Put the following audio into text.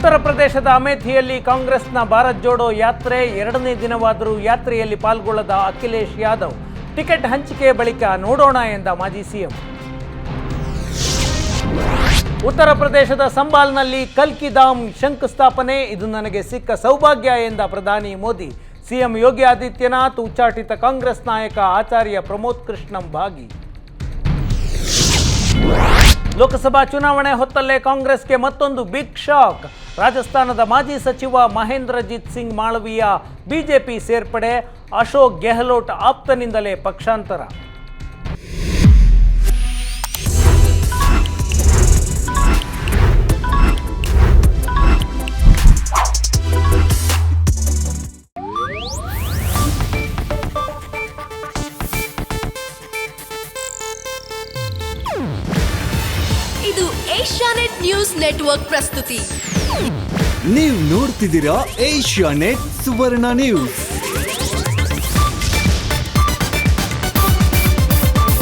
ಉತ್ತರ ಪ್ರದೇಶದ ಅಮೇಥಿಯಲ್ಲಿ ಕಾಂಗ್ರೆಸ್ನ ಭಾರತ್ ಜೋಡೋ ಯಾತ್ರೆ ಎರಡನೇ ದಿನವಾದರೂ ಯಾತ್ರೆಯಲ್ಲಿ ಪಾಲ್ಗೊಳ್ಳದ ಅಖಿಲೇಶ್ ಯಾದವ್. ಟಿಕೆಟ್ ಹಂಚಿಕೆ ಬಳಿಕ ನೋಡೋಣ ಎಂದ ಮಾಜಿ ಸಿಎಂ. ಉತ್ತರ ಪ್ರದೇಶದ ಸಂಬಾಲ್ನಲ್ಲಿ ಕಲ್ಕಿ ಧಾಮ್ ಶಂಕುಸ್ಥಾಪನೆ, ಇದು ನನಗೆ ಸಿಕ್ಕ ಸೌಭಾಗ್ಯ ಎಂದ ಪ್ರಧಾನಿ ಮೋದಿ. ಸಿಎಂ ಯೋಗಿ ಆದಿತ್ಯನಾಥ್, ಉಚ್ಚಾಟಿತ ಕಾಂಗ್ರೆಸ್ ನಾಯಕ ಆಚಾರ್ಯ ಪ್ರಮೋದ್ ಕೃಷ್ಣಂ ಭಾಗಿ. ಲೋಕಸಭಾ ಚುನಾವಣೆ ಹೊತ್ತಲ್ಲೇ ಕಾಂಗ್ರೆಸ್ಗೆ ಮತ್ತೊಂದು ಬಿಗ್ ಶಾಕ್. ರಾಜಸ್ಥಾನದ ಮಾಜಿ ಸಚಿವ ಮಹೇಂದ್ರಜಿತ್ ಸಿಂಗ್ ಮಾಳವೀಯ ಬಿಜೆಪಿ ಸೇರ್ಪಡೆ, ಅಶೋಕ್ ಗೆಹ್ಲೋಟ್ ಆಪ್ತನಿಂದಲೇ ಪಕ್ಷಾಂತರ. ಇದು ಏಷ್ಯಾನೆಟ್ ನ್ಯೂಸ್ ನೆಟ್ವರ್ಕ್ ಪ್ರಸ್ತುತಿ. ನೀವು ನೋಡ್ತಿದ್ದೀರಾ ಏಷ್ಯಾನೆಟ್ ಸುವರ್ಣ ನ್ಯೂಸ್.